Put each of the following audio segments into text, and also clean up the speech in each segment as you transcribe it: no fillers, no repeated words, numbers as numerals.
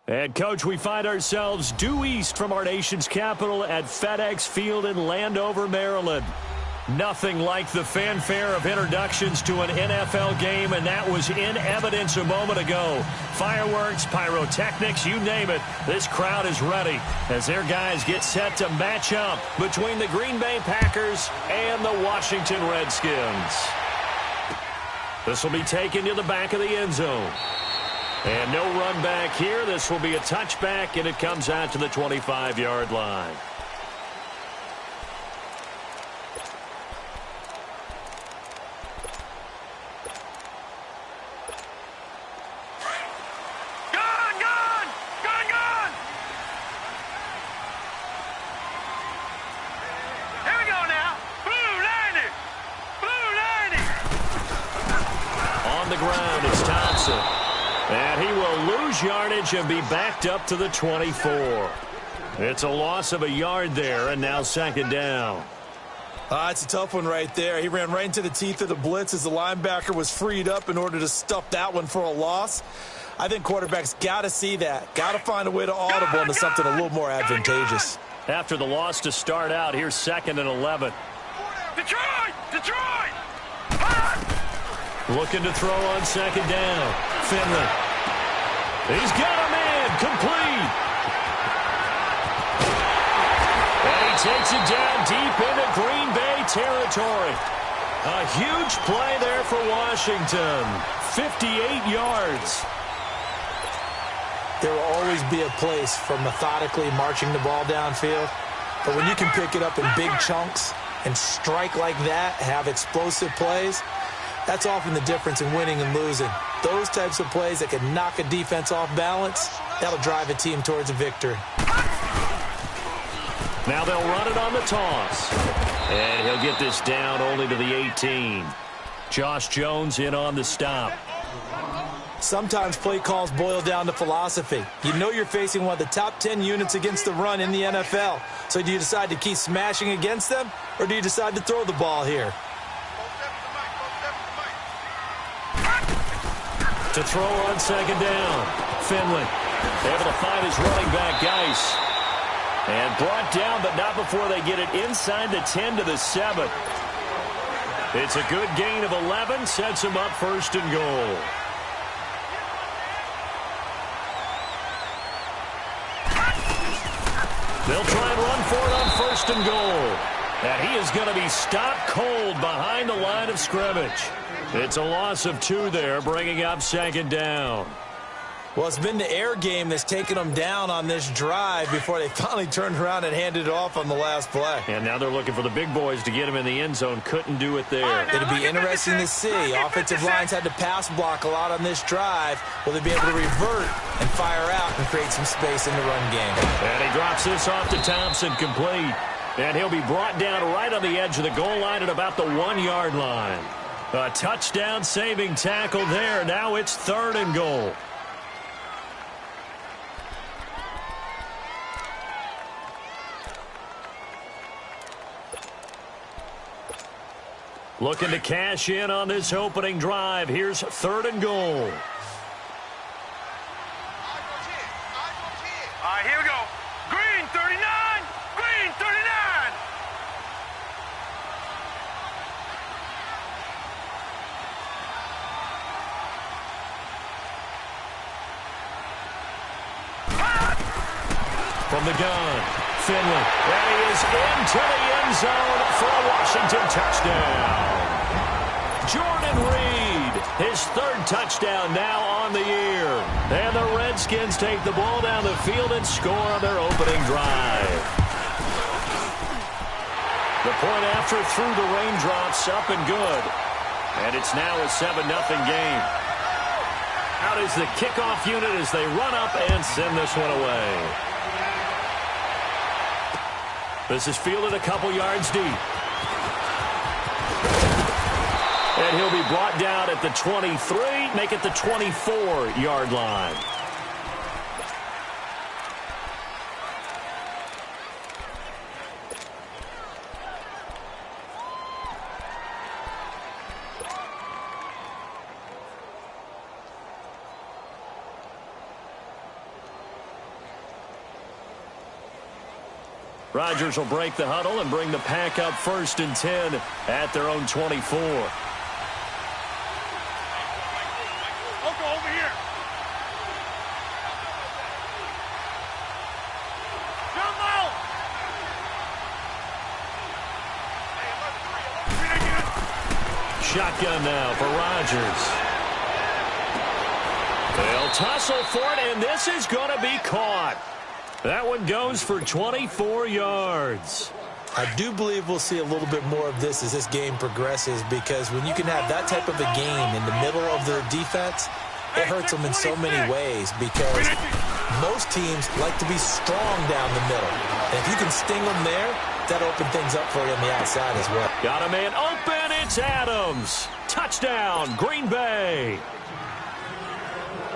And, Coach, we find ourselves due east from our nation's capital at FedEx Field in Landover, Maryland. Nothing like the fanfare of introductions to an NFL game, and that was in evidence a moment ago. Fireworks, pyrotechnics, you name it. This crowd is ready as their guys get set to match up between the Green Bay Packers and the Washington Redskins. This will be taken to the back of the end zone. And no run back here. This will be a touchback, and it comes out to the 25-yard line. And he will lose yardage and be backed up to the 24. It's a loss of a yard there, and now second down. It's a tough one right there. He ran right into the teeth of the blitz as the linebacker was freed up in order to stuff that one for a loss. I think quarterbacks got to see that. Got to find a way to audible into something a little more advantageous. After the loss to start out, here's 2nd and 11. Detroit! Looking to throw on second down. Finley. He's got a man. Complete. And he takes it down deep into Green Bay territory. A huge play there for Washington. 58 yards. There will always be a place for methodically marching the ball downfield. But when you can pick it up in big chunks and strike like that, have explosive plays, that's often the difference in winning and losing. Those types of plays that can knock a defense off balance, that'll drive a team towards a victory. Now they'll run it on the toss. And he'll get this down only to the 18. Josh Jones in on the stop. Sometimes play calls boil down to philosophy. You know you're facing one of the top 10 units against the run in the NFL. So do you decide to keep smashing against them, or do you decide to throw the ball here? To throw on second down. Finley able to find his running back, Geis. And brought down, but not before they get it inside the 10 to the 7. It's a good gain of 11. Sets him up 1st and goal. They'll try and run for it on 1st and goal. And he is going to be stopped cold behind the line of scrimmage. It's a loss of 2 there, bringing up second down. Well, it's been the air game that's taken them down on this drive before they finally turned around and handed it off on the last play. And now they're looking for the big boys to get him in the end zone. Couldn't do it there. It'll be interesting to see. Offensive lines had to pass block a lot on this drive. Will they be able to revert and fire out and create some space in the run game? And he drops this off to Thompson, complete. And he'll be brought down right on the edge of the goal line at about the 1-yard line. A touchdown-saving tackle there. Now it's 3rd and goal. Looking to cash in on this opening drive. Here's 3rd and goal. All right, here we go. Green 39. Green 39. From the gun, Finley. And he is into the end zone for a Washington touchdown. Jordan Reed, his 3rd touchdown now on the year. And the Redskins take the ball down the field and score on their opening drive. The point after through the raindrops, up and good. And it's now a 7-0 game. Out is the kickoff unit as they run up and send this one away. This is fielded a couple yards deep. And he'll be brought down at the 23, make it the 24-yard line. Rodgers will break the huddle and bring the Pack up 1st and 10 at their own 24. Over here. Shotgun now for Rodgers. They'll tussle for it, and this is going to be caught. That one goes for 24 yards. I do believe we'll see a little bit more of this as this game progresses, because when you can have that type of a game in the middle of their defense, it hurts them in so many ways, because most teams like to be strong down the middle. And if you can sting them there, that'll open things up for you on the outside as well. Got a man open. It's Adams. Touchdown, Green Bay.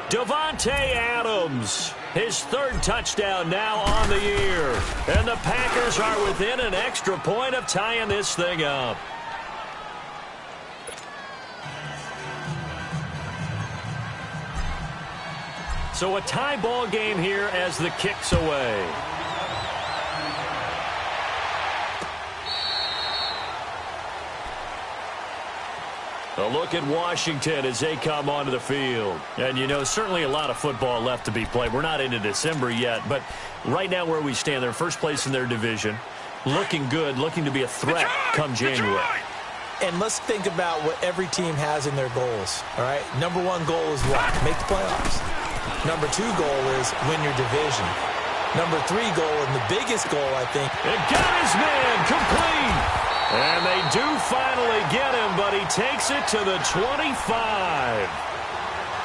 Davante Adams, his 3rd touchdown now on the year. And the Packers are within an extra point of tying this thing up. So a tie ball game here as the kick's away. A look at Washington as they come onto the field. And, you know, certainly a lot of football left to be played. We're not into December yet, but right now where we stand, they're first place in their division. Looking good, looking to be a threat come January. And let's think about what every team has in their goals, all right? Number 1 goal is what? Make the playoffs. Number 2 goal is win your division. Number 3 goal, and the biggest goal, I think. It got his man complete. And they do finally get him, but he takes it to the 25.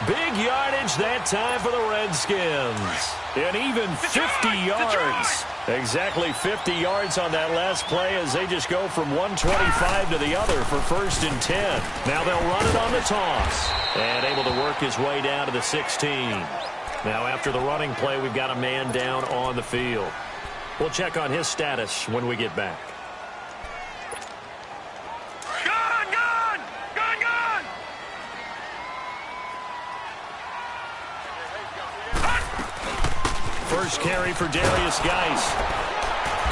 Big yardage that time for the Redskins. And even 50 yards. Exactly 50 yards on that last play as they just go from 125 to the other for 1st and 10. Now they'll run it on the toss. And able to work his way down to the 16. Now after the running play, we've got a man down on the field. We'll check on his status when we get back. First carry for Darius Geis.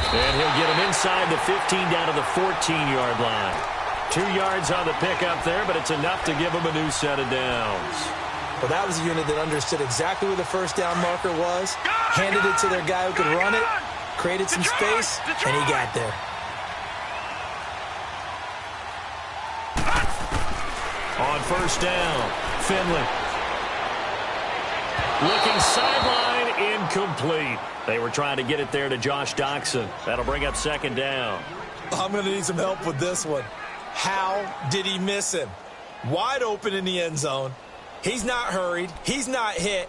And he'll get him inside the 15 down to the 14-yard line. 2 yards on the pickup there, but it's enough to give him a new set of downs. Well, that was a unit that understood exactly where the first down marker was, handed it to their guy who could run it, created some space, and he got there. On first down, Finley. Looking sideline, incomplete. They were trying to get it there to Josh Doxson. That'll bring up 2nd down. I'm going to need some help with this one. How did he miss him? Wide open in the end zone. He's not hurried. He's not hit.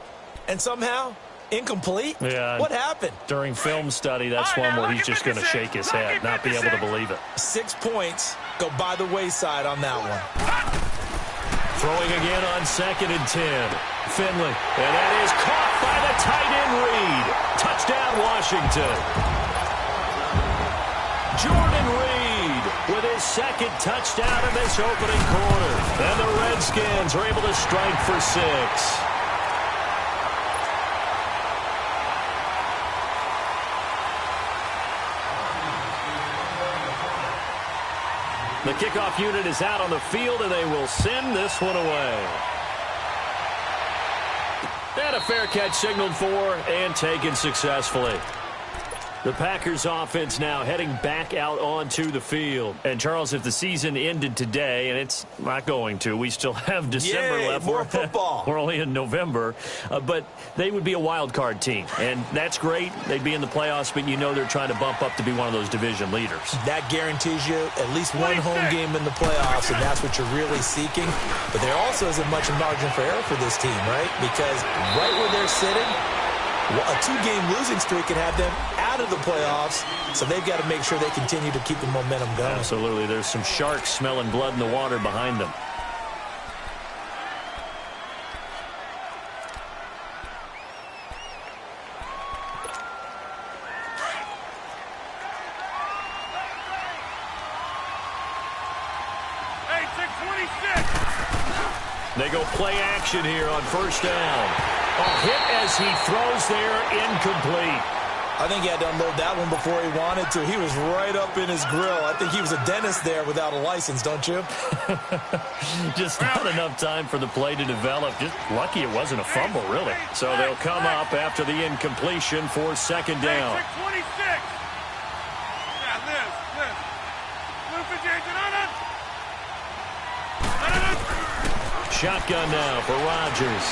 And somehow, incomplete? Yeah. What happened? During film study, that's one where he's just going to shake his head, not be able to believe it. 6 points go by the wayside on that one. Throwing again on 2nd and 10. Finley. And that is caught by the tight end Reed. Touchdown, Washington. Jordan Reed with his 2nd touchdown in this opening quarter. And the Redskins are able to strike for 6. The kickoff unit is out on the field, and they will send this one away. And a fair catch signaled for and taken successfully. The Packers offense now heading back out onto the field. And, Charles, if the season ended today, and it's not going to, we still have December left. More football. We're only in November. But they would be a wild card team. And that's great. They'd be in the playoffs, but you know they're trying to bump up to be one of those division leaders. That guarantees you at least one home game in the playoffs, and that's what you're really seeking. But there also isn't much margin for error for this team, right? Because right where they're sitting, a 2-game losing streak can have them out of the playoffs, so they've got to make sure they continue to keep the momentum going. Absolutely. There's some sharks smelling blood in the water behind them. They go play action here on first down. A hit as he throws there, incomplete. I think he had to unload that one before he wanted to. He was right up in his grill. I think he was a dentist there without a license, don't you? Just not enough time for the play to develop. Just lucky it wasn't a fumble, really. So they'll come up after the incompletion for second down. 26. Shotgun now for Rodgers.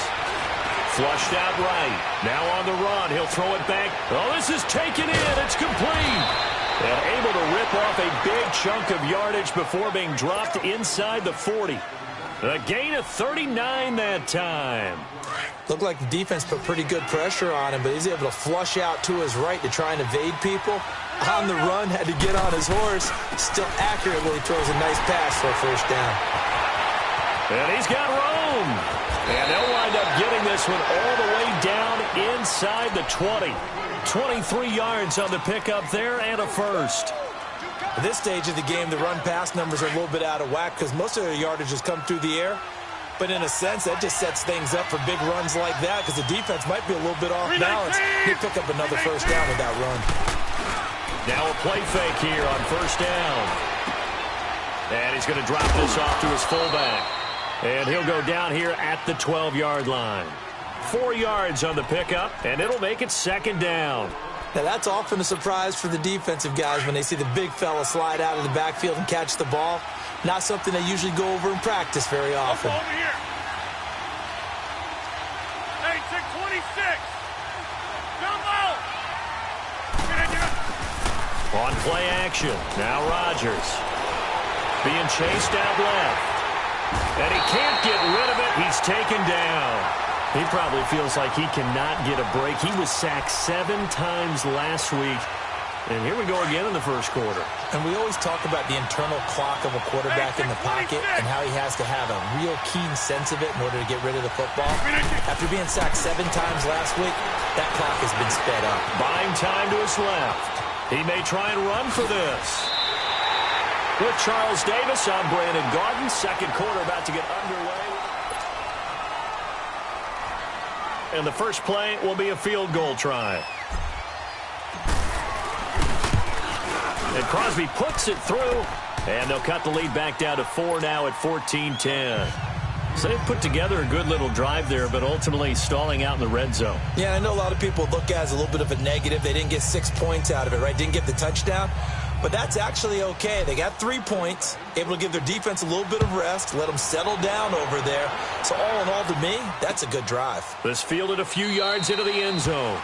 Flushed out right. Now on the run. He'll throw it back. Oh, this is taken in. It's complete. And able to rip off a big chunk of yardage before being dropped inside the 40. A gain of 39 that time. Looked like the defense put pretty good pressure on him, but he's able to flush out to his right to try and evade people. On the run, had to get on his horse. Still accurately throws a nice pass for a first down. And he's got room. And they'll wind up getting this one all the way down inside the 20. 23 yards on the pickup there and a first. At this stage of the game, the run-pass numbers are a little bit out of whack because most of their yardage has come through the air. But in a sense, that just sets things up for big runs like that because the defense might be a little bit off balance. He'll pick up another first down with that run. Now a play fake here on first down. And he's going to drop this off to his fullback. And he'll go down here at the 12-yard line. 4 yards on the pickup, and it'll make it second down. Now, that's often a surprise for the defensive guys when they see the big fella slide out of the backfield and catch the ball. Not something they usually go over in practice very often. Over here. Hey, 26. Jumbo. On play action, now Rodgers. Being chased out left. And he can't get rid of it. He's taken down. He probably feels like he cannot get a break. He was sacked 7 times last week. And here we go again in the first quarter. And we always talk about the internal clock of a quarterback in the pocket and how he has to have a real keen sense of it in order to get rid of the football. After being sacked 7 times last week, that clock has been sped up. Buying time to his left. He may try and run for this. With Charles Davis, I'm Brandon Garden. Second quarter about to get underway. And the first play will be a field goal try. And Crosby puts it through. And they'll cut the lead back down to 4 now at 14-10. So they've put together a good little drive there, but ultimately stalling out in the red zone. Yeah, I know a lot of people look at it as a little bit of a negative. They didn't get 6 points out of it, right? Didn't get the touchdown. But that's actually okay. They got 3 points, able to give their defense a little bit of rest, let them settle down over there. So all in all, to me, that's a good drive. This fielded a few yards into the end zone.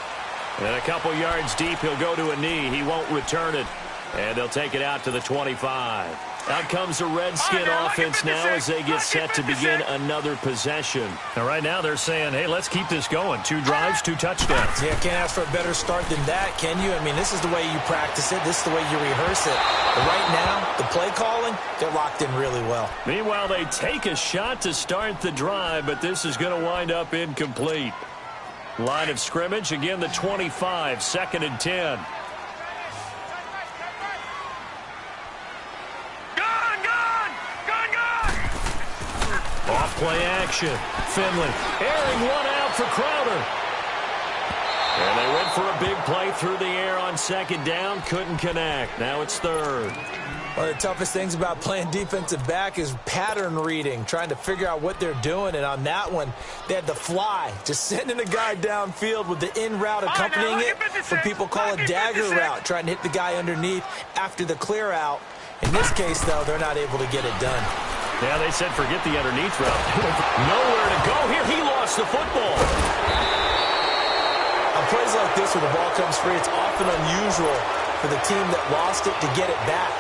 And a couple yards deep, he'll go to a knee. He won't return it. And they'll take it out to the 25. Out comes the Redskin offense now as they get set to begin another possession. Now, right now, they're saying, hey, let's keep this going. 2 drives, 2 touchdowns. Yeah, can't ask for a better start than that, can you? I mean, this is the way you practice it. This is the way you rehearse it. But right now, the play calling, they're locked in really well. Meanwhile, they take a shot to start the drive, but this is going to wind up incomplete. Line of scrimmage, again, the 25, 2nd and 10. Off play action. Finley airing one out for Crowder. And they went for a big play through the air on second down. Couldn't connect. Now it's third. One of the toughest things about playing defensive back is pattern reading, trying to figure out what they're doing. And on that one, they had the fly, just sending a guy downfield with the in route accompanying it. What people call a dagger route, trying to hit the guy underneath after the clear out. In this case, though, they're not able to get it done. Yeah, they said forget the underneath route. Nowhere to go here. He lost the football. On plays like this where the ball comes free, it's often unusual for the team that lost it to get it back.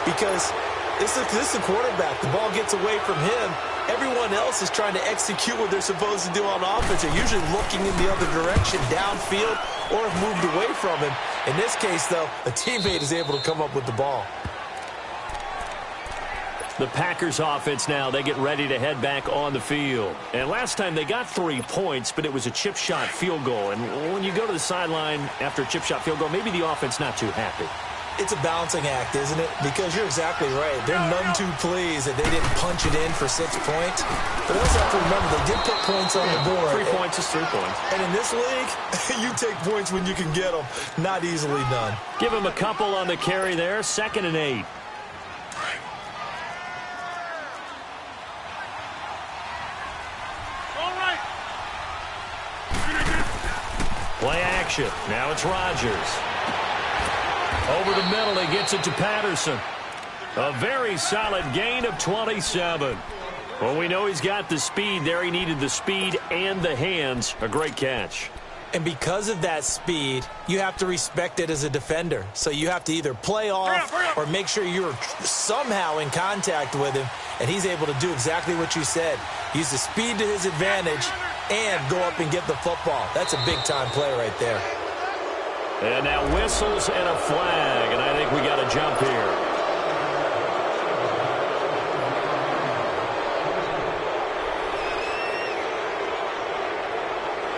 Because this is the quarterback. The ball gets away from him. Everyone else is trying to execute what they're supposed to do on offense. They're usually looking in the other direction, downfield, or have moved away from him. In this case, though, a teammate is able to come up with the ball. The Packers offense now, they get ready to head back on the field. And last time they got 3 points, but it was a chip shot field goal. And when you go to the sideline after a chip shot field goal, maybe the offense not too happy. It's a balancing act, isn't it? Because you're exactly right. They're none too pleased that they didn't punch it in for 6 points. But they also have to remember they did put points on the board. 3 points is 3 points. And in this league, you take points when you can get them. Not easily done. Give him a couple on the carry there. 2nd and 8. Play action. Now it's Rodgers. Over the middle, he gets it to Patterson. A very solid gain of 27. Well, we know he's got the speed there. He needed the speed and the hands. A great catch. And because of that speed, you have to respect it as a defender. So you have to either play off or make sure you're somehow in contact with him, and he's able to do exactly what you said. Use the speed to his advantage and go up and get the football. That's a big-time play right there. And now whistles and a flag, and I think we got a jump here.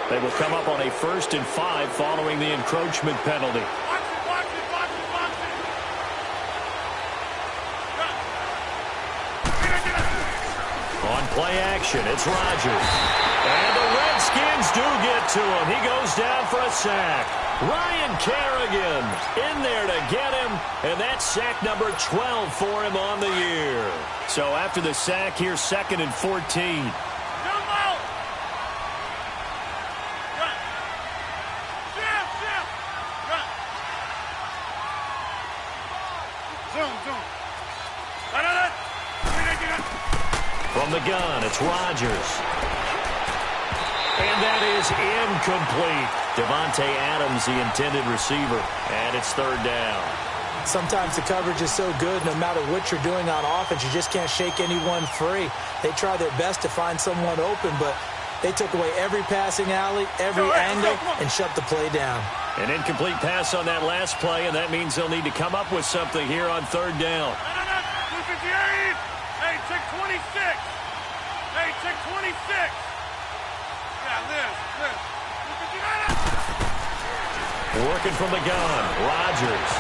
They will come up on a 1st and 5 following the encroachment penalty. On play action, it's Rodgers. And the Redskins do get to him. He goes down for a sack. Ryan Kerrigan in there to get him, and that's sack number 12 for him on the year. So after the sack, here's 2nd and 14. From the gun, it's Rodgers. And that is incomplete. Devontae Adams, the intended receiver. And it's 3rd down. Sometimes the coverage is so good, no matter what you're doing on offense, you just can't shake anyone free. They try their best to find someone open, but they took away every passing alley, every angle, and shut the play down. An incomplete pass on that last play, and that means they'll need to come up with something here on 3rd down. Hey, check 26. Hey, check 26. Yeah, Liz. Working from the gun, Rodgers.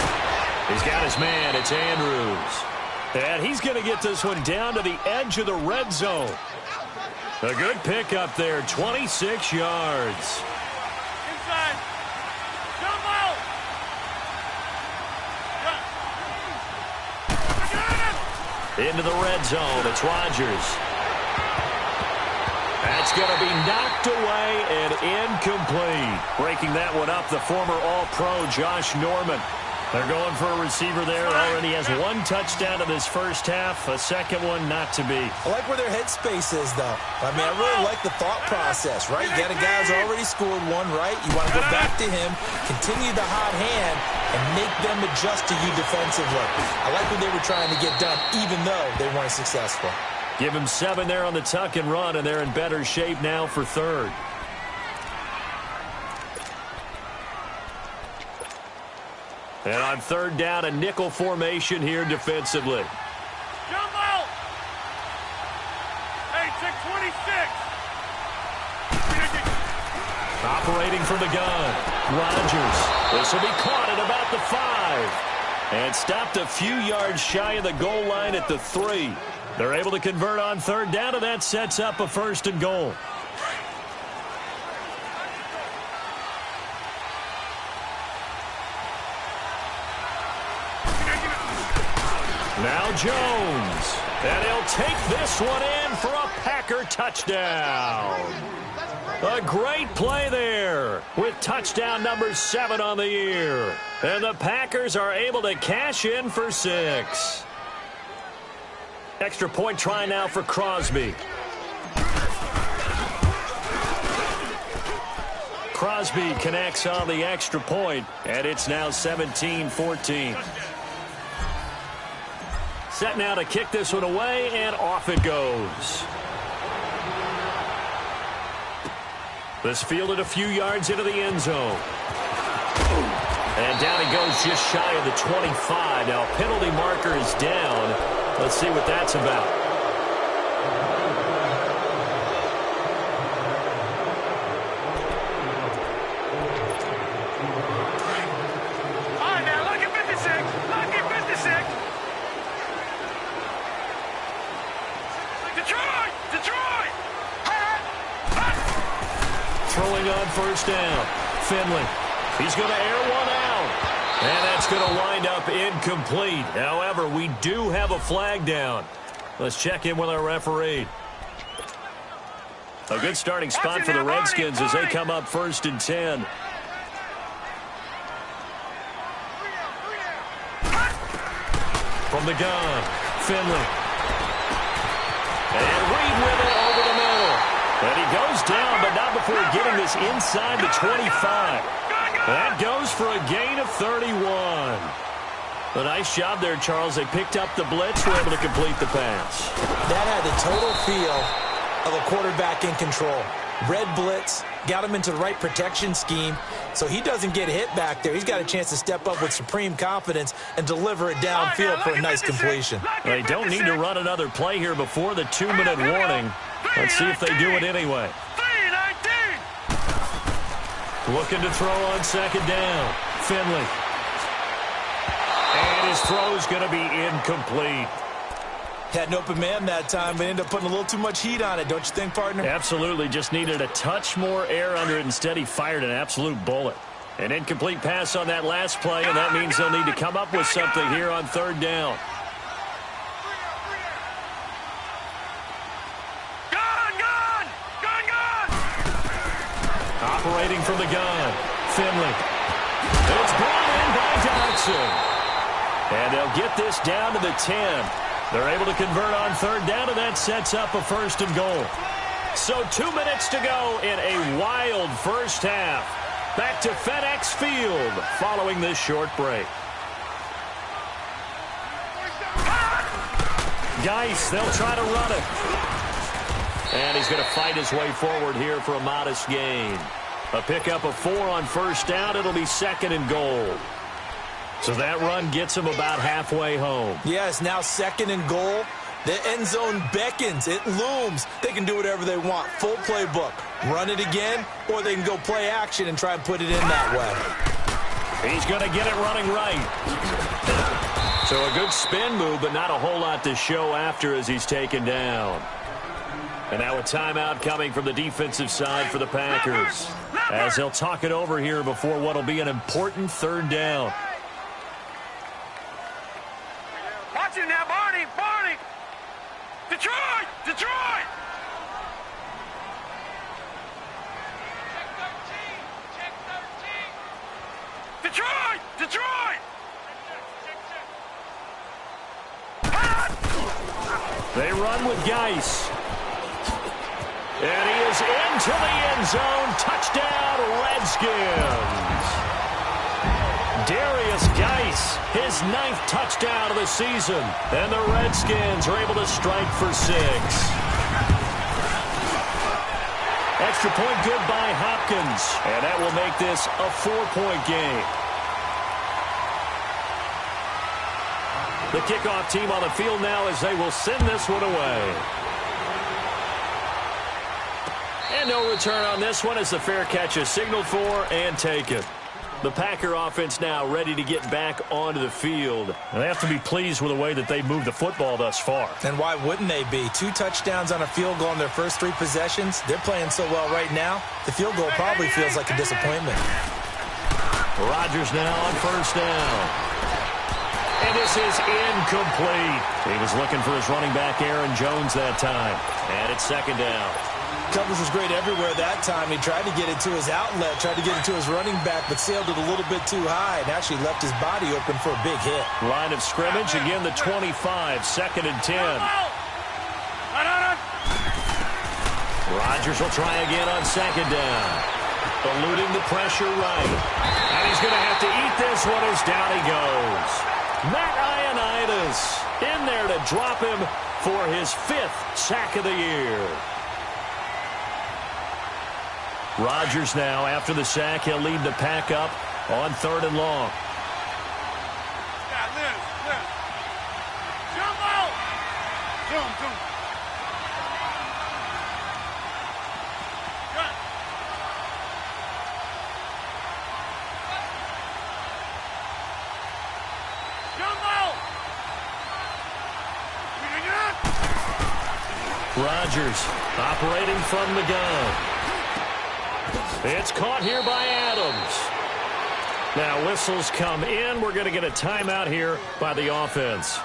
He's got his man, it's Andrews. And he's going to get this one down to the edge of the red zone. A good pickup there, 26 yards. Inside. Jump out. Into the red zone, it's Rodgers. That's going to be knocked away and incomplete. Breaking that one up, the former All-Pro Josh Norman. They're going for a receiver there. Already has 1 touchdown in this first half. A second one not to be. I like where their headspace is, though. I mean, I really like the thought process, right? You got a guy who's already scored one, right? You want to go back to him, continue the hot hand, and make them adjust to you defensively. I like what they were trying to get done, even though they weren't successful. Give him 7 there on the tuck and run, and they're in better shape now for 3rd. And on 3rd down, a nickel formation here defensively. Jump out. Hey, check 26. Operating from the gun, Rodgers. This will be caught at about the 5. And stopped a few yards shy of the goal line at the 3. They're able to convert on 3rd down, and that sets up a 1st and goal. Now Jones. And he'll take this one in for a Packer touchdown. A great play there with touchdown number 7 on the year. And the Packers are able to cash in for 6. Extra point try now for Crosby. Crosby connects on the extra point, and it's now 17-14. Set now to kick this one away, and off it goes. This fielded a few yards into the end zone. And down he goes just shy of the 25. Now penalty marker is down. Let's see what that's about. All right, now look at 56. Detroit! Detroit! Throwing on first down. Finley. He's going to air one out. And that's going to wind up incomplete. However, we do have a flag down. Let's check in with our referee. A good starting spot for the Redskins as they come up 1st and 10. From the gun, Finley. And Reed with it over the middle. And he goes down, but not before getting this inside the 25. That goes for a gain of 31. A nice job there, Charles. They picked up the blitz, were able to complete the pass. That had the total feel of a quarterback in control. Red blitz, got him into the right protection scheme, so he doesn't get hit back there. He's got a chance to step up with supreme confidence and deliver it downfield for a nice completion. They don't need to run another play here before the 2-minute warning. Let's see if they do it anyway. Looking to throw on 2nd down. Finley. And his throw's going to be incomplete. Had an open man that time, but ended up putting a little too much heat on it, don't you think, partner? Absolutely. Just needed a touch more air under it. Instead, he fired an absolute bullet. An incomplete pass on that last play, and that means they'll need to come up with something here on 3rd down. Operating from the gun, Finley. It's brought in by Dodson. And they'll get this down to the 10. They're able to convert on 3rd down, and that sets up a 1st and goal. So 2 minutes to go in a wild first half. Back to FedEx Field following this short break. Geis, they'll try to run it. And he's going to fight his way forward here for a modest gain. A pickup of 4 on 1st down. It'll be 2nd and goal. So that run gets him about halfway home. Yes, now 2nd and goal. The end zone beckons. It looms. They can do whatever they want. Full playbook. Run it again, or they can go play action and try and put it in that way. He's going to get it running right. So a good spin move, but not a whole lot to show after as he's taken down. And now a timeout coming from the defensive side for the Packers, as they'll talk it over here before what will be an important 3rd down. Watch it now, Barney! Barney! Detroit! Detroit! Check 13! Detroit! Detroit! They run with Geis. And he is into the end zone. Touchdown, Redskins. Darius Geis, his 9th touchdown of the season. And the Redskins are able to strike for 6. Extra point good by Hopkins. And that will make this a 4-point game. The kickoff team on the field now as they will send this one away. And no return on this one as the fair catch is signaled for and taken. The Packer offense now ready to get back onto the field. And they have to be pleased with the way that they moved the football thus far. And why wouldn't they be? 2 touchdowns on a field goal in their first 3 possessions. They're playing so well right now, the field goal probably feels like a disappointment. Rodgers now on 1st down. And this is incomplete. He was looking for his running back, Aaron Jones, that time. And it's 2nd down. Coverage was great everywhere that time. He tried to get it to his outlet, tried to get it to his running back, but sailed it a little bit too high and actually left his body open for a big hit. Line of scrimmage, again the 25, 2nd and 10. Rodgers will try again on 2nd down. Eluding the pressure right. And he's going to have to eat this one as down he goes. Matt Ioannidis in there to drop him for his 5th sack of the year. Rodgers now, after the sack, he'll lead the pack up on 3rd and long. Jump out! Zoom. Jump out! Rodgers operating from the gun. It's caught here by Adams. Now whistles come in. We're going to get a timeout here by the offense,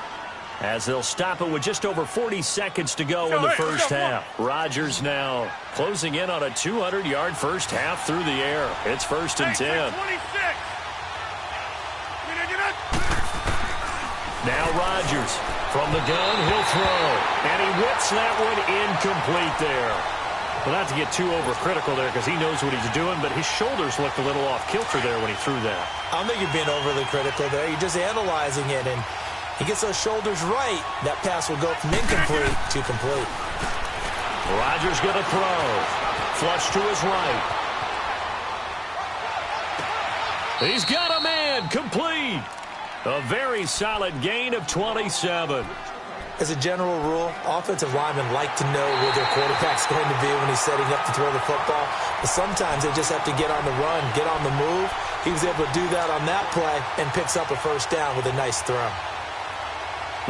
as they'll stop it with just over 40 seconds to go in the first half. Rodgers now closing in on a 200-yard first half through the air. It's 1st and 10. Now Rodgers from the gun, he'll throw. And he whips that one incomplete there. Well, not to get too overcritical there because he knows what he's doing, but his shoulders looked a little off kilter there when he threw that. I don't think you're being overly critical there. You're just analyzing it, and he gets those shoulders right. That pass will go from incomplete to complete. Rodgers going to throw. Flush to his right. He's got a man. Complete. A very solid gain of 27. As a general rule, offensive linemen like to know where their quarterback's going to be when he's setting up to throw the football. But sometimes they just have to get on the run, get on the move. He was able to do that on that play and picks up a first down with a nice throw.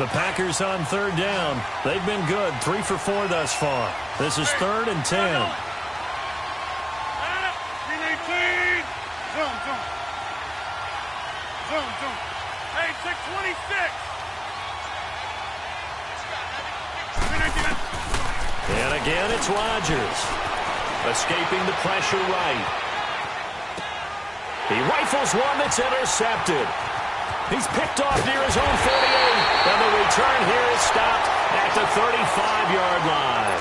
The Packers on 3rd down. They've been good, 3 for 4 thus far. This is 3rd and 10. Hey, 626. And again, it's Rodgers. Escaping the pressure right. He rifles one that's intercepted. He's picked off near his own 48. And the return here is stopped at the 35-yard line.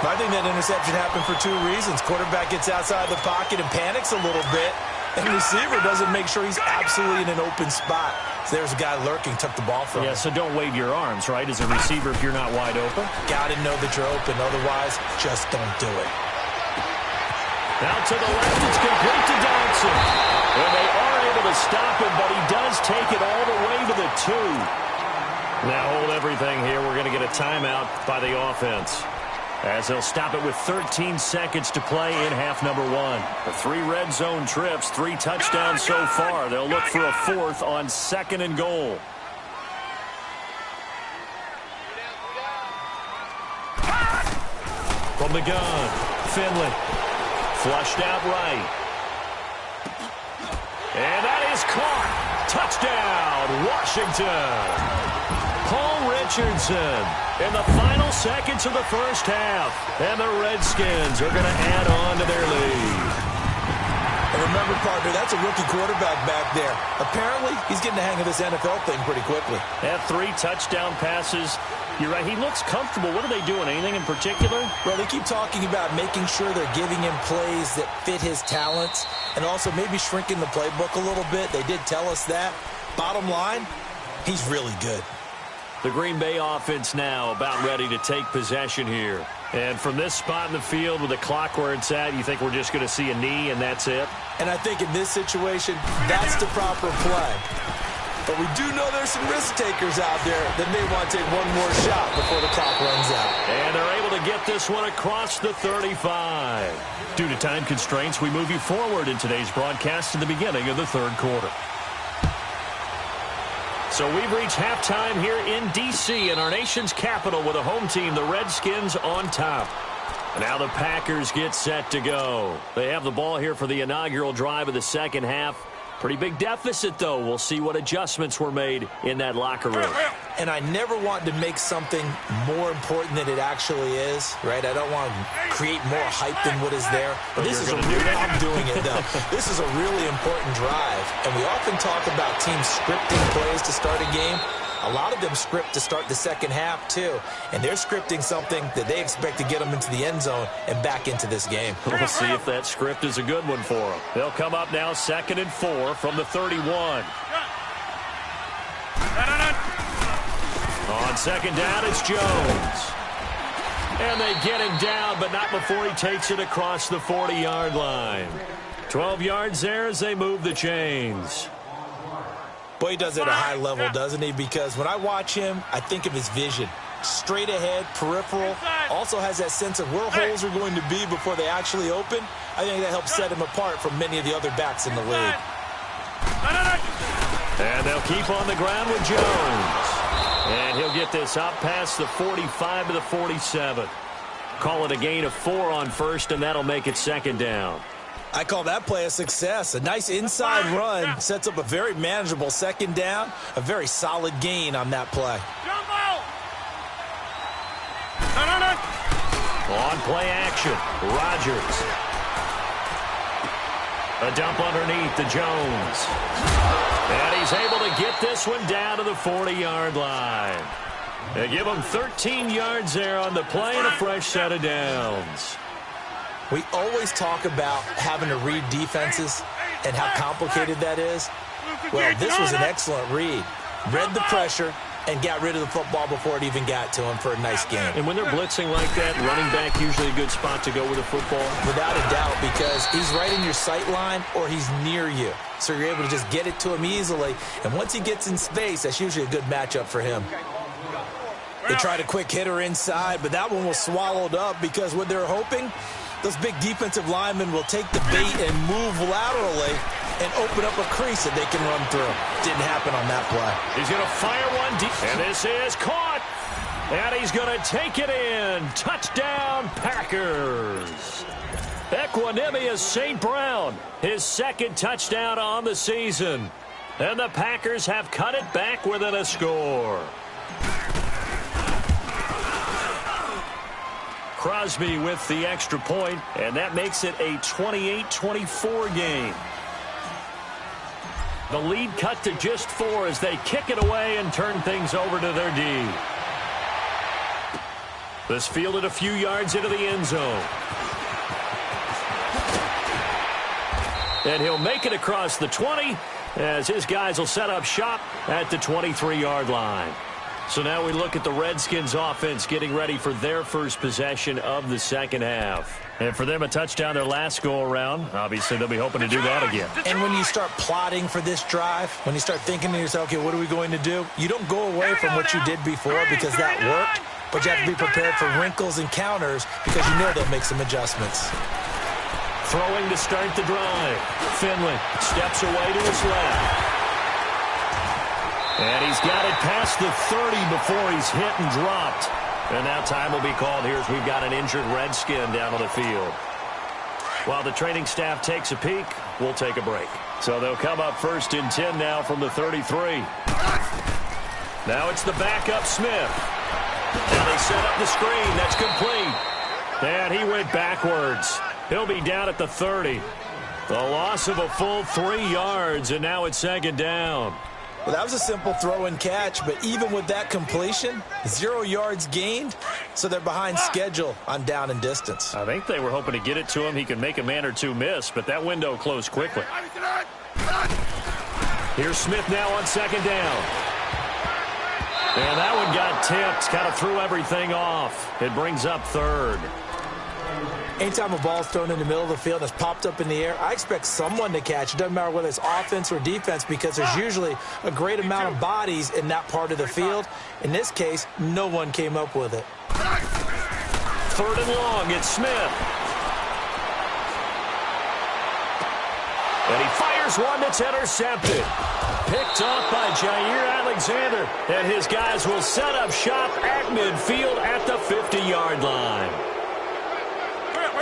I think that interception happened for 2 reasons. Quarterback gets outside the pocket and panics a little bit. And the receiver doesn't make sure he's absolutely in an open spot. So there's a guy lurking, took the ball from him. Yeah, so don't wave your arms, right, as a receiver if you're not wide open. Got to know that you're open. Otherwise, just don't do it. Now to the left, it's complete to Dodson. And they are able to stop him, but he does take it all the way to the 2. Now hold everything here. We're going to get a timeout by the offense, as they'll stop it with 13 seconds to play in half number 1. The 3 red zone trips, 3 touchdowns so far. They'll look for a 4th on 2nd and goal. From the gun, Finley. Flushed out right. And that is caught. Touchdown, Washington. Paul Richardson in the final seconds of the first half. And the Redskins are going to add on to their lead. And remember, partner, that's a rookie quarterback back there. Apparently, he's getting the hang of this NFL thing pretty quickly. Have 3 touchdown passes. You're right, he looks comfortable. What are they doing? Anything in particular? Well, they keep talking about making sure they're giving him plays that fit his talents and also maybe shrinking the playbook a little bit. They did tell us that. Bottom line, he's really good. The Green Bay offense now about ready to take possession here. And from this spot in the field with the clock where it's at, you think we're just going to see a knee and that's it? And I think in this situation, that's the proper play. But we do know there's some risk takers out there that may want to take one more shot before the clock runs out. And they're able to get this one across the 35. Due to time constraints, we move you forward in today's broadcast to the beginning of the 3rd quarter. So we've reached halftime here in D.C. in our nation's capital with a home team, the Redskins, on top. And now the Packers get set to go. They have the ball here for the inaugural drive of the second half. Pretty big deficit, though. We'll see what adjustments were made in that locker room. And I never want to make something more important than it actually is, right? I don't want to create more hype than what is there. But this is I'm doing it, though. This is a really important drive. And we often talk about teams scripting plays to start a game. A lot of them script to start the second half, too. And they're scripting something that they expect to get them into the end zone and back into this game. We'll see if that script is a good one for them. They'll come up now 2nd and 4 from the 31. On 2nd down, it's Jones. And they get him down, but not before he takes it across the 40-yard line. 12 yards there as they move the chains. Boy, he does it at a high level, doesn't he? Because when I watch him, I think of his vision. Straight ahead, peripheral. Also has that sense of where holes are going to be before they actually open. I think that helps set him apart from many of the other backs in the league. And they'll keep on the ground with Jones. And he'll get this up past the 45 to the 47. Call it a gain of 4 on first, and that'll make it second down. I call that play a success. A nice inside run sets up a very manageable second down. A very solid gain on that play. On play action, Rodgers. A dump underneath to Jones. And he's able to get this one down to the 40-yard line. They give him 13 yards there on the play and a fresh set of downs. We always talk about having to read defenses and how complicated that is. Well, this was an excellent read. Read the pressure and got rid of the football before it even got to him for a nice game. And when they're blitzing like that, running back usually a good spot to go with the football? Without a doubt, because he's right in your sight line or he's near you. So you're able to just get it to him easily. And once he gets in space, that's usually a good matchup for him. They tried a quick hitter inside, but that one was swallowed up because what they're hoping, those big defensive linemen will take the bait and move laterally and open up a crease that they can run through. Didn't happen on that play. He's going to fire one deep, and this is caught. And he's going to take it in. Touchdown, Packers. Equanimous St. Brown, his second touchdown on the season. And the Packers have cut it back within a score. Crosby with the extra point, and that makes it a 28-24 game. The lead cut to just 4 as they kick it away and turn things over to their D. This fielded a few yards into the end zone. And he'll make it across the 20 as his guys will set up shop at the 23-yard line. So now we look at the Redskins offense getting ready for their first possession of the second half. And for them, a touchdown their last go-around. Obviously, they'll be hoping to do that again. And when you start plotting for this drive, when you start thinking to yourself, okay, what are we going to do? You don't go away from what you did before because that worked, but you have to be prepared for wrinkles and counters because you know they'll make some adjustments. Throwing to start the drive. Finley steps away to his left. And he's got it past the 30 before he's hit and dropped. And now time will be called here as we've got an injured Redskin down on the field. While the training staff takes a peek, we'll take a break. So they'll come up first and 10 now from the 33. Now it's the backup Smith. And they set up the screen. That's complete. And he went backwards. He'll be down at the 30. The loss of a full 3 yards, and now it's second down. Well, that was a simple throw and catch, but even with that completion, 0 yards gained, so they're behind schedule on down and distance. I think they were hoping to get it to him. He could make a man or two miss, but that window closed quickly. Here's Smith now on second down. And that one got tipped, kind of threw everything off. It brings up third. Anytime a ball's thrown in the middle of the field and it's popped up in the air, I expect someone to catch. It doesn't matter whether it's offense or defense because there's usually a great amount of bodies in that part of the field. In this case, no one came up with it. Third and long, it's Smith. And he fires one that's intercepted. Picked off by Jair Alexander. And his guys will set up shop at midfield at the 50-yard line.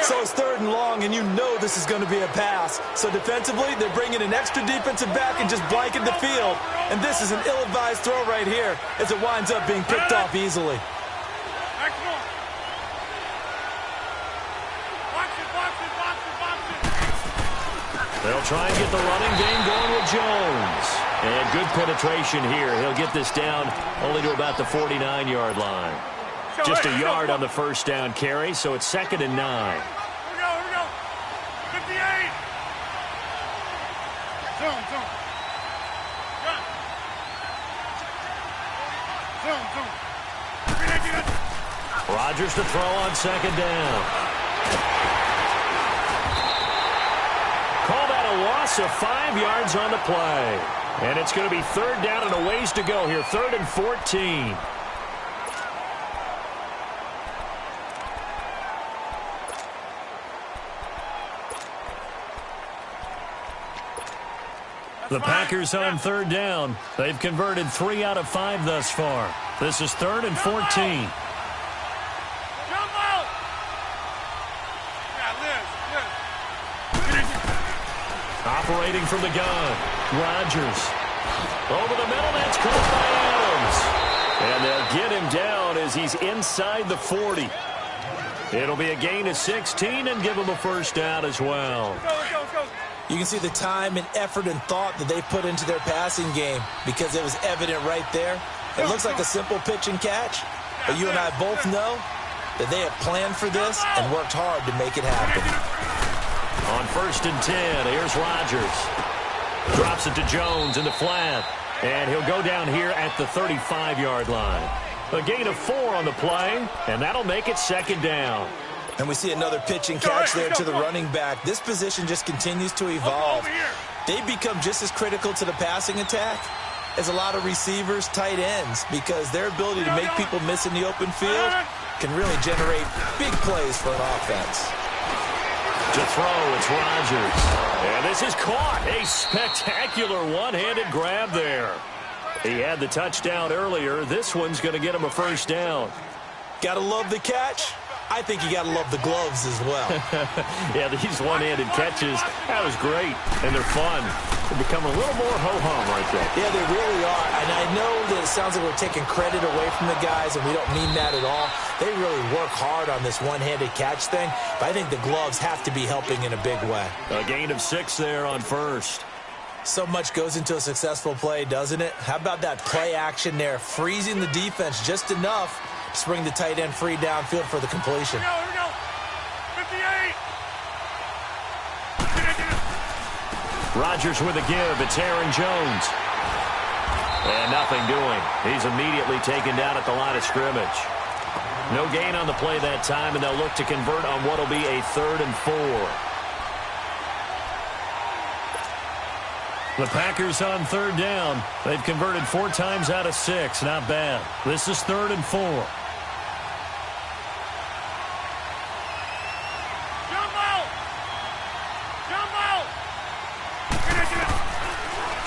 So it's third and long, and you know this is going to be a pass. So defensively, they're bringing an extra defensive back and just blanket the field. And this is an ill-advised throw right here as it winds up being picked off easily. They'll try and get the running game going with Jones. And good penetration here. He'll get this down only to about the 49-yard line. Just a yard on the first down carry, so it's second and 9. Here we go. 58. Zone. Rodgers to throw on second down. Call that a loss of 5 yards on the play. And it's going to be third down and a ways to go here. 3rd and 14. The Packers on third down. They've converted 3 out of 5 thus far. This is 3rd and 14. Jump out! Operating from the gun. Rodgers. Over the middle, that's caught by Adams. And they'll get him down as he's inside the 40. It'll be a gain of 16 and give him a first down as well. Go. You can see the time and effort and thought that they put into their passing game because it was evident right there. It looks like a simple pitch and catch, but you and I both know that they have planned for this and worked hard to make it happen. On 1st and 10, here's Rodgers. Drops it to Jones in the flat, and he'll go down here at the 35-yard line. A gain of 4 on the play, and that'll make it 2nd down. And we see another pitch and catch there to the running back. This position just continues to evolve. They become just as critical to the passing attack as a lot of receivers, tight ends, because their ability to make people miss in the open field can really generate big plays for an offense. To throw, it's Rodgers. And this is caught. A spectacular one-handed grab there. He had the touchdown earlier. This one's going to get him a first down. Gotta love the catch. I think you got to love the gloves as well. Yeah, these one-handed catches, that was great, and they're fun. They become a little more ho-hum right there. Yeah, they really are, and I know that it sounds like we're taking credit away from the guys, and we don't mean that at all. They really work hard on this one-handed catch thing, but I think the gloves have to be helping in a big way. A gain of 6 there on 1st. So much goes into a successful play, doesn't it? How about that play action there, freezing the defense just enough to bring the tight end free downfield for the completion. Here we go. 58. Rodgers with a give. It's Aaron Jones. And nothing doing. He's immediately taken down at the line of scrimmage. No gain on the play that time, and they'll look to convert on what will be a 3rd and 4. The Packers on 3rd down. They've converted 4 times out of 6. Not bad. This is 3rd and 4.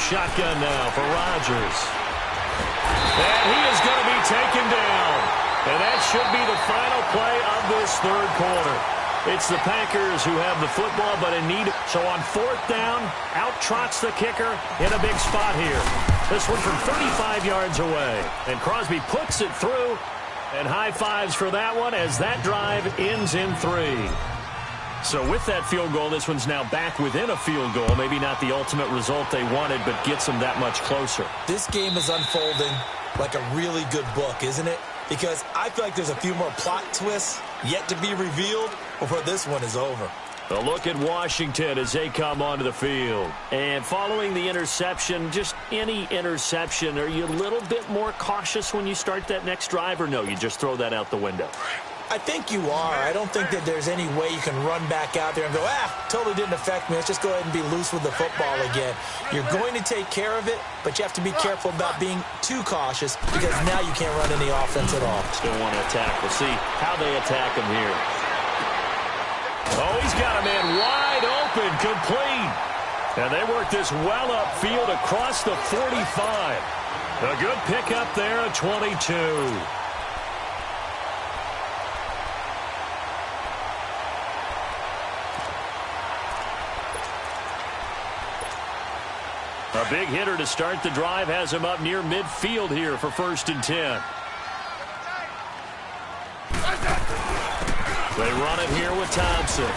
Shotgun now for Rodgers. And he is going to be taken down. And that should be the final play of this 3rd quarter. It's the Packers who have the football, but in need. So on 4th down, out trots the kicker in a big spot here. This one from 35 yards away. And Crosby puts it through. And high fives for that one as that drive ends in 3. So with that field goal, this one's now back within a field goal. Maybe not the ultimate result they wanted, but gets them that much closer. This game is unfolding like a really good book, isn't it? Because I feel like there's a few more plot twists yet to be revealed before this one is over. A look at Washington as they come onto the field. And following the interception, just any interception, are you a little bit more cautious when you start that next drive, or no, you just throw that out the window? I think you are. I don't think that there's any way you can run back out there and go, totally didn't affect me. Let's just go ahead and be loose with the football again. You're going to take care of it, but you have to be careful about being too cautious because now you can't run any offense at all. Still want to attack. We'll see how they attack him here. Oh, he's got a man wide open, complete. And they work this well upfield across the 45. A good pickup there at 22. A big hitter to start the drive has him up near midfield here for 1st and 10. They run it here with Thompson.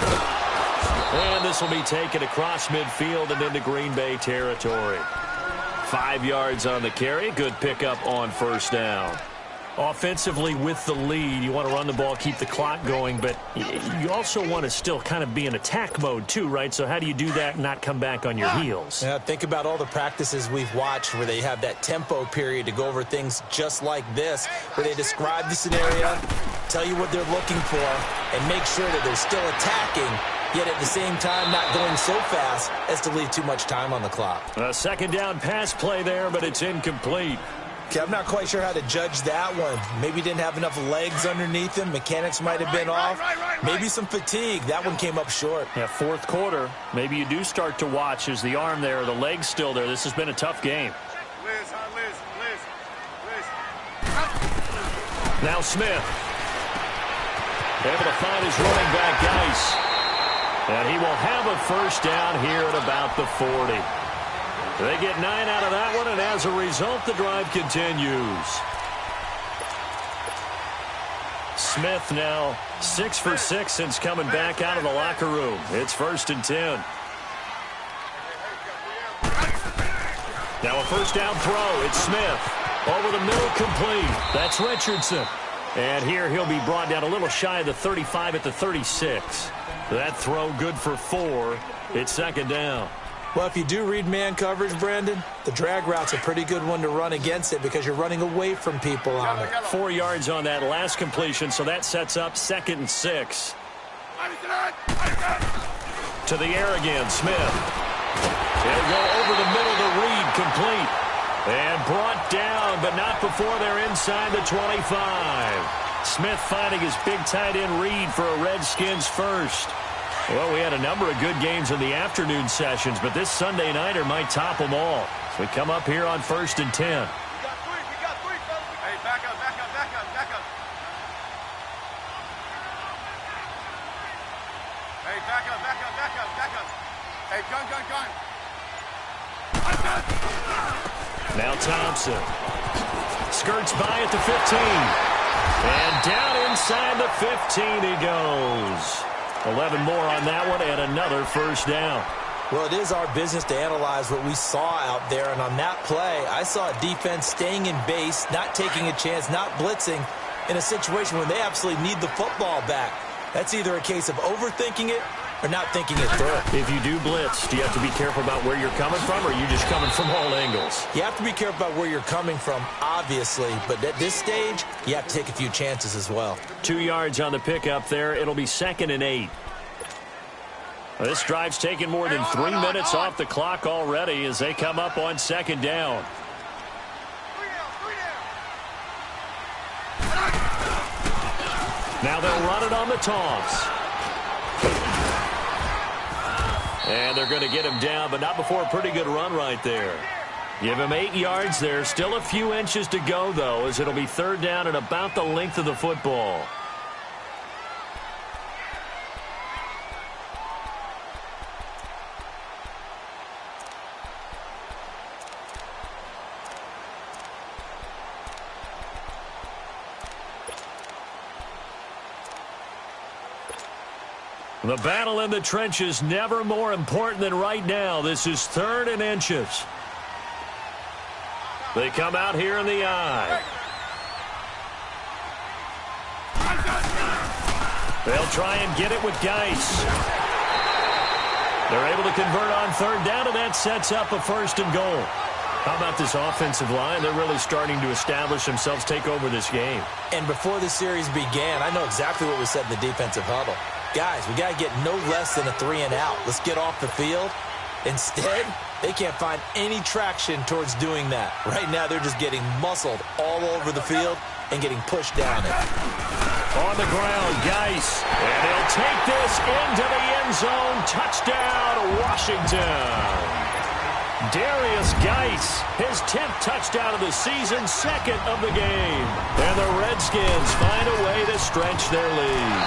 And this will be taken across midfield and into Green Bay territory. 5 yards on the carry. Good pickup on 1st down. Offensively with the lead, you want to run the ball, keep the clock going, but you also want to still kind of be in attack mode too, right? So how do you do that and not come back on your heels? Yeah, think about all the practices we've watched where they have that tempo period to go over things just like this, where they describe the scenario, tell you what they're looking for, and make sure that they're still attacking, yet at the same time not going so fast as to leave too much time on the clock. A 2nd down pass play there, but it's incomplete. Okay, I'm not quite sure how to judge that one. Maybe didn't have enough legs underneath him. Mechanics might have been off. Maybe some fatigue. That one came up short. Yeah, fourth quarter. Maybe you do start to watch as the arm there, the leg's still there. This has been a tough game. Now Smith. Able to find his running back, Geis. And he will have a first down here at about the 40. They get 9 out of that one, and as a result, the drive continues. Smith now 6 for 6 since coming back out of the locker room. It's 1st and 10. Now a first down throw. It's Smith. Over the middle, complete. That's Richardson. And here he'll be brought down a little shy of the 35 at the 36. That throw good for 4. It's 2nd down. Well, if you do read man coverage, Brandon, the drag route's a pretty good one to run against it because you're running away from people on it. 4 yards on that last completion, so that sets up 2nd and 6. To the air again, Smith. He'll go over the middle to Reed, complete. And brought down, but not before they're inside the 25. Smith finding his big tight end Reed for a Redskins first. Well, we had a number of good games in the afternoon sessions, but this Sunday nighter might top them all. So we come up here on 1st and 10. We got three, fellas. Hey, back up. Hey, back up. Hey, gun. Now Thompson. Skirts by at the 15. And down inside the 15 he goes. 11 more on that one and another first down. Well, it is our business to analyze what we saw out there. And on that play, I saw a defense staying in base, not taking a chance, not blitzing in a situation when they absolutely need the football back. That's either a case of overthinking it or not thinking it through. If you do blitz, do you have to be careful about where you're coming from, or are you just coming from all angles? You have to be careful about where you're coming from, obviously. But at this stage, you have to take a few chances as well. 2 yards on the pickup there. It'll be 2nd and 8. This drive's taken more than 3 minutes off the clock already as they come up on 2nd down. Now they'll run it on the toss. And they're going to get him down, but not before a pretty good run right there. Give him 8 yards there. Still a few inches to go, though, as it'll be 3rd down and about the length of the football. The battle in the trenches never more important than right now. This is 3rd and inches. They come out here in the eye. They'll try and get it with Geis. They're able to convert on 3rd down, and that sets up a 1st and goal. How about this offensive line? They're really starting to establish themselves, take over this game. And before the series began, I know exactly what we said in the defensive huddle. Guys, we got to get no less than a 3 and out. Let's get off the field. Instead, they can't find any traction towards doing that. Right now, they're just getting muscled all over the field and getting pushed down it. On the ground, Geis. And he'll take this into the end zone. Touchdown, Washington. Darius Geis, his 10th touchdown of the season, 2nd of the game. And the Redskins find a way to stretch their lead.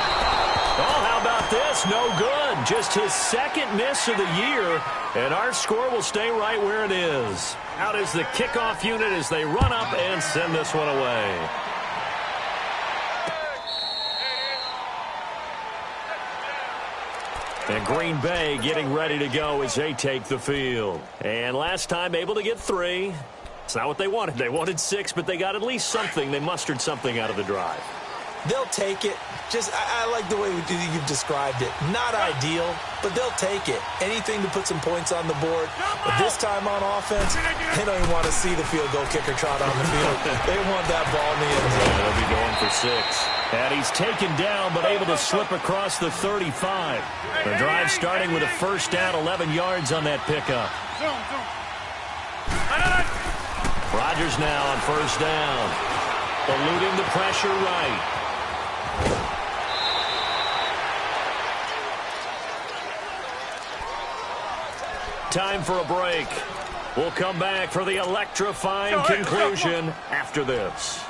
Oh, how about this? No good. Just his 2nd miss of the year, and our score will stay right where it is. Out is the kickoff unit as they run up and send this one away. And Green Bay getting ready to go as they take the field. And last time able to get 3. It's not what they wanted. They wanted 6, but they got at least something. They mustered something out of the drive. They'll take it. I like the way you've described it. Not ideal, but they'll take it. Anything to put some points on the board. But this time on offense, they don't even want to see the field goal kicker trot on the field. They want that ball in the end zone. Yeah, they'll be going for 6. And he's taken down, but able to slip across the 35. The drive starting with a first down, 11 yards on that pickup. Rodgers now on first down. Eluding the pressure right. Time for a break. We'll come back for the electrifying conclusion after this.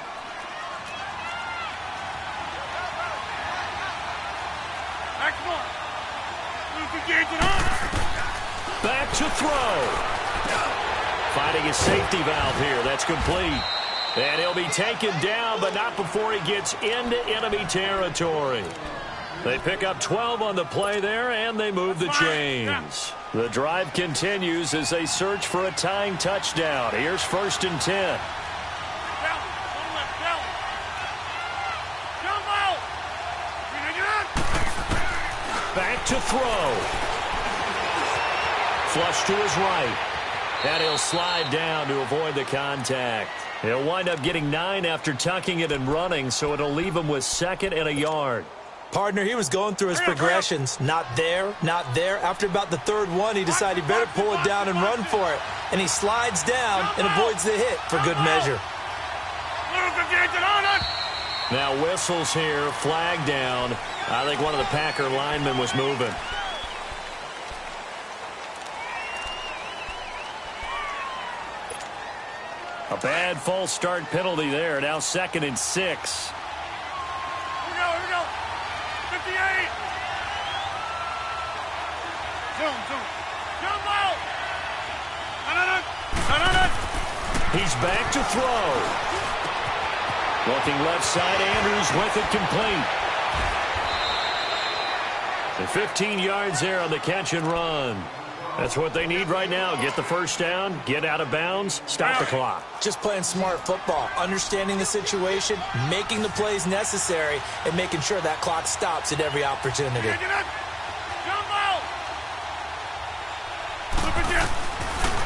Back to throw. Finding a safety valve here. That's complete. And he'll be taken down, but not before he gets into enemy territory. They pick up 12 on the play there, and they move the chains. The drive continues as they search for a tying touchdown. Here's 1st and 10. Back to throw. Flush to his right. And he'll slide down to avoid the contact. He'll wind up getting 9 after tucking it and running, so it'll leave him with 2nd and a yard. Partner, he was going through his progressions. Not there, not there. After about the 3rd one, he decided he better pull it down and run for it. And he slides down and avoids the hit for good measure. Now whistles here, flag down. I think one of the Packer linemen was moving. A bad false start penalty there. Now 2nd and 6. Here we go. 58. Zoom. Jump out. He's back to throw. Looking left side, Andrews with it complete. And 15 yards there on the catch and run. That's what they need right now. Get the first down, get out of bounds, stop the clock. Just playing smart football, understanding the situation, making the plays necessary, and making sure that clock stops at every opportunity.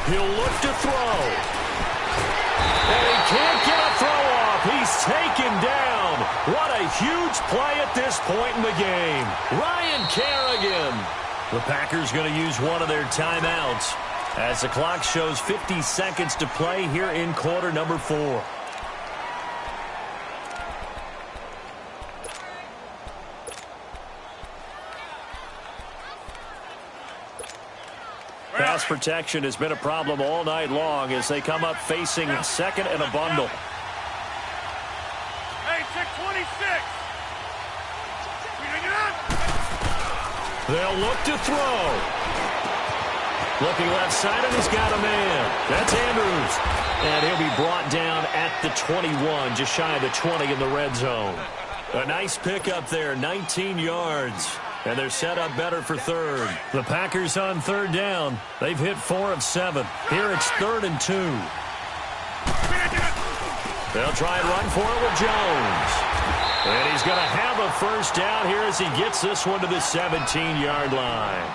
He'll look to throw. And he can't get a throw off. He's taken down. What a huge play at this point in the game. Ryan Kerrigan. The Packers going to use one of their timeouts as the clock shows 50 seconds to play here in quarter number 4. Pass protection has been a problem all night long as they come up facing 2nd and a bundle. Hey, check 26. They'll look to throw. Looking left side, and he's got a man. That's Andrews. And he'll be brought down at the 21, just shy of the 20 in the red zone. A nice pickup there, 19 yards. And they're set up better for 3rd. The Packers on 3rd down. They've hit 4 of 7. Here it's 3rd and 2. They'll try and run for it with Jones. And he's going to have a first down here as he gets this one to the 17-yard line.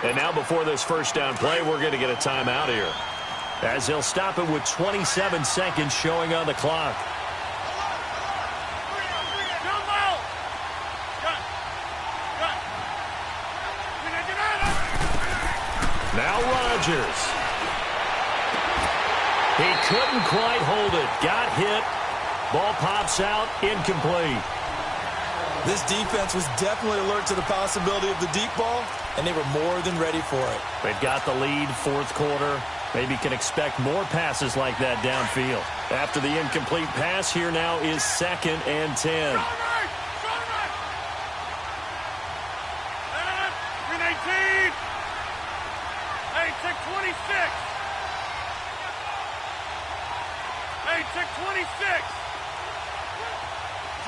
And now before this first down play, we're going to get a timeout here, as they'll stop it with 27 seconds showing on the clock. Now Rodgers. He couldn't quite hold it. Got hit. Ball pops out, incomplete. This defense was definitely alert to the possibility of the deep ball, and they were more than ready for it. They've got the lead, 4th quarter. Maybe can expect more passes like that downfield. After the incomplete pass, here now is 2nd and 10. Green 18. Hey, check 26. Hey, check 26.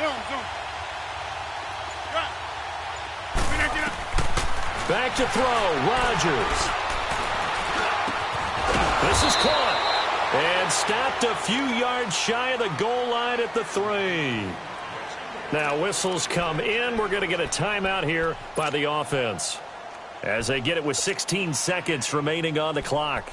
Zoom. Back to throw, Rodgers. This is caught and stopped a few yards shy of the goal line at the 3. Now whistles come in. We're going to get a timeout here by the offense as they get it with 16 seconds remaining on the clock.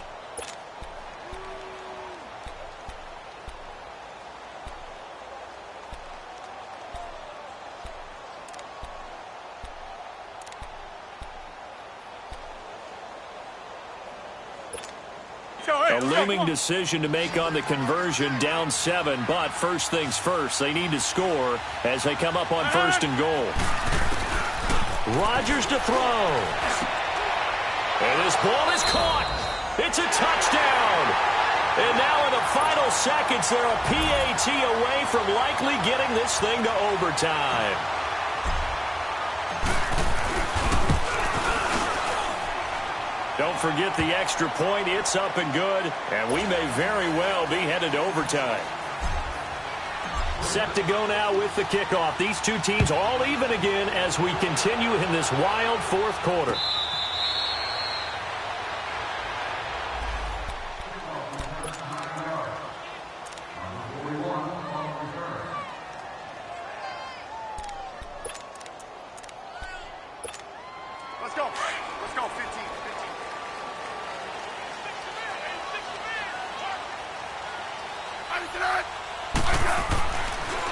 A looming decision to make on the conversion, down 7, but first things first, they need to score as they come up on 1st and goal. Rodgers to throw. And this ball is caught. It's a touchdown. And now in the final seconds, they're a PAT away from likely getting this thing to overtime. Don't forget the extra point. It's up and good, and we may very well be headed to overtime. Set to go now with the kickoff. These two teams all even again as we continue in this wild 4th quarter. Let's go. Let's go, 15.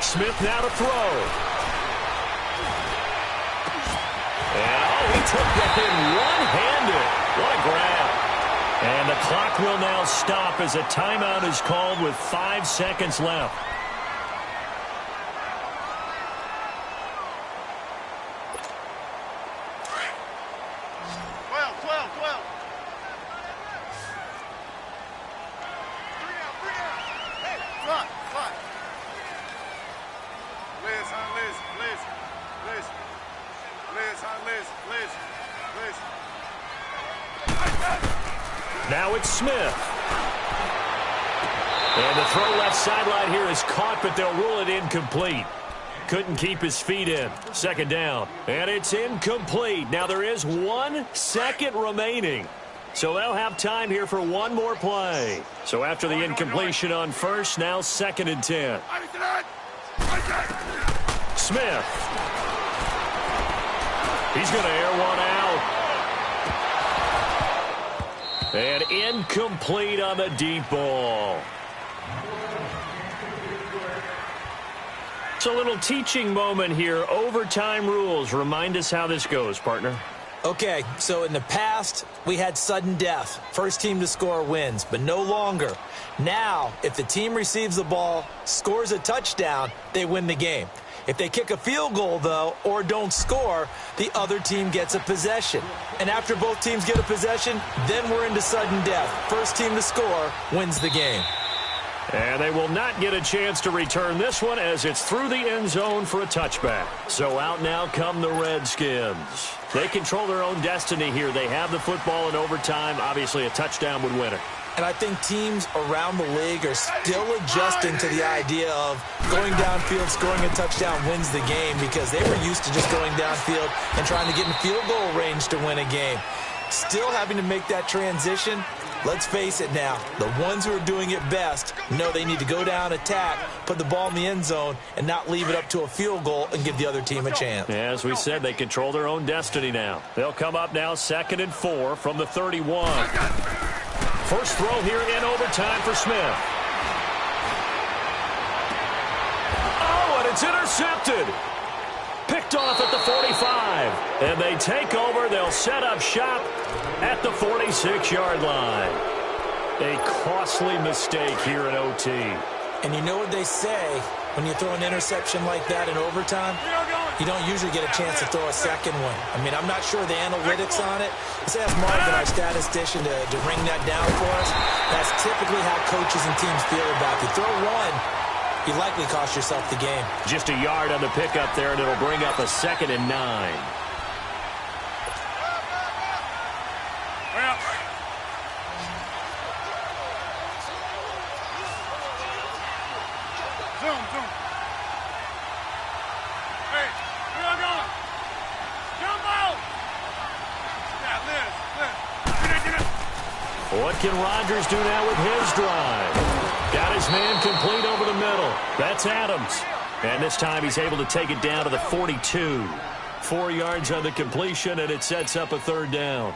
Smith now to throw. And, he took that in one-handed. What a grab. And the clock will now stop as a timeout is called with 5 seconds left. Now it's Smith. And the throw left sideline here is caught, but they'll rule it incomplete. Couldn't keep his feet in. 2nd down. And it's incomplete. Now there is 1 second remaining. So they'll have time here for one more play. So after the incompletion on 1st, now 2nd and 10. Smith. He's going to air one out. And incomplete on the deep ball. It's a little teaching moment here. Overtime rules. Remind us how this goes, partner. Okay, so in the past, we had sudden death. First team to score wins, but no longer. Now, if the team receives the ball, scores a touchdown, they win the game. If they kick a field goal, though, or don't score, the other team gets a possession. And after both teams get a possession, then we're into sudden death. First team to score wins the game. And they will not get a chance to return this one as it's through the end zone for a touchback. So out now come the Redskins. They control their own destiny here. They have the football in overtime. Obviously, a touchdown would win it. And I think teams around the league are still adjusting to the idea of going downfield, scoring a touchdown wins the game, because they were used to just going downfield and trying to get in field goal range to win a game. Still having to make that transition. Let's face it now, the ones who are doing it best know they need to go down, attack, put the ball in the end zone, and not leave it up to a field goal and give the other team a chance. As we said, they control their own destiny now. They'll come up now 2nd and 4 from the 31. First throw here in overtime for Smith. Oh, and it's intercepted. Picked off at the 45. And they take over. They'll set up shop at the 46-yard line. A costly mistake here in OT. And you know what they say, when you throw an interception like that in overtime, you don't usually get a chance to throw a second one. I mean, I'm not sure the analytics on it. Let's ask Marvin, our statistician, to ring that down for us. That's typically how coaches and teams feel about it. You throw one, you likely cost yourself the game. Just a yard on the pickup there, and it'll bring up a 2nd and 9. What can Rodgers do now with his drive? Got his man complete over the middle. That's Adams. And this time he's able to take it down to the 42. 4 yards on the completion, and it sets up a 3rd down.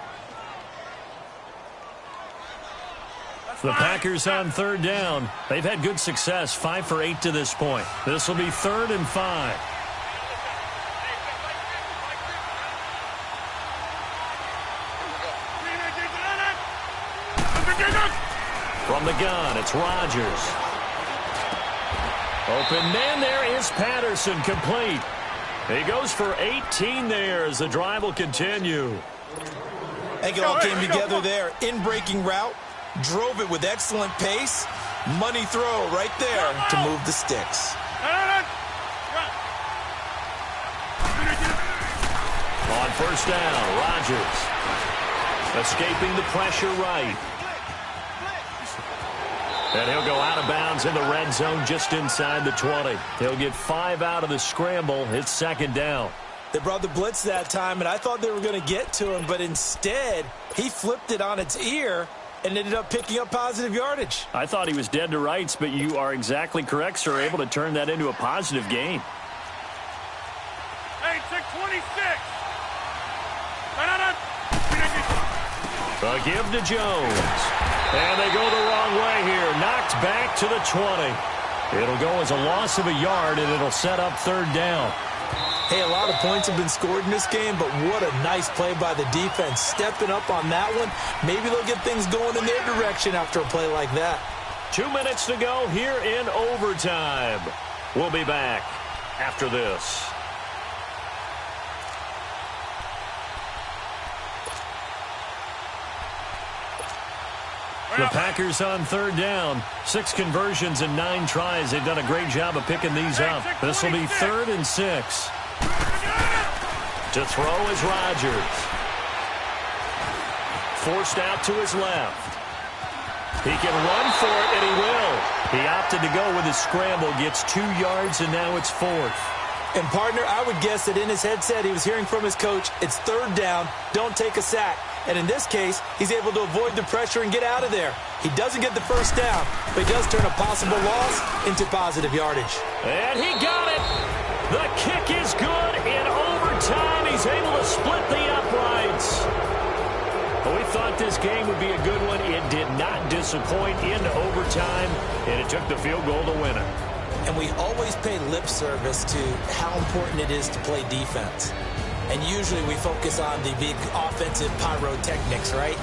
The Packers on 3rd down. They've had good success, 5 for 8 to this point. This will be 3rd and 5. From the gun, it's Rodgers. Open man there is Patterson, complete. He goes for 18 there as the drive will continue. I think it all came together there. In-breaking route, drove it with excellent pace. Money throw right there to move the sticks. On first down, Rodgers escaping the pressure right. And he'll go out of bounds in the red zone just inside the 20. He'll get 5 out of the scramble. It's second down. They brought the blitz that time, and I thought they were going to get to him, but instead he flipped it on its ear and ended up picking up positive yardage. I thought he was dead to rights, but you are exactly correct, sir. Able to turn that into a positive gain. Hey, 626. A give to Jones. And they go the wrong way here. Knocked back to the 20. It'll go as a loss of a yard, and it'll set up third down. Hey, a lot of points have been scored in this game, but what a nice play by the defense. Stepping up on that one. Maybe they'll get things going in their direction after a play like that. 2 minutes to go here in overtime. We'll be back after this. The Packers on third down. 6 conversions and 9 tries. They've done a great job of picking these up. This will be 3rd and 6. To throw is Rodgers. Forced out to his left. He can run for it, and he will. He opted to go with his scramble. Gets 2 yards, and now it's 4th. And, partner, I would guess that in his headset he was hearing from his coach, it's 3rd down, don't take a sack. And in this case, he's able to avoid the pressure and get out of there. He doesn't get the first down, but he does turn a possible loss into positive yardage. And he got it. The kick is good in overtime. He's able to split the uprights. Well, we thought this game would be a good one. It did not disappoint into overtime, and it took the field goal to win it. And we always pay lip service to how important it is to play defense. And usually we focus on the big offensive pyrotechnics, right?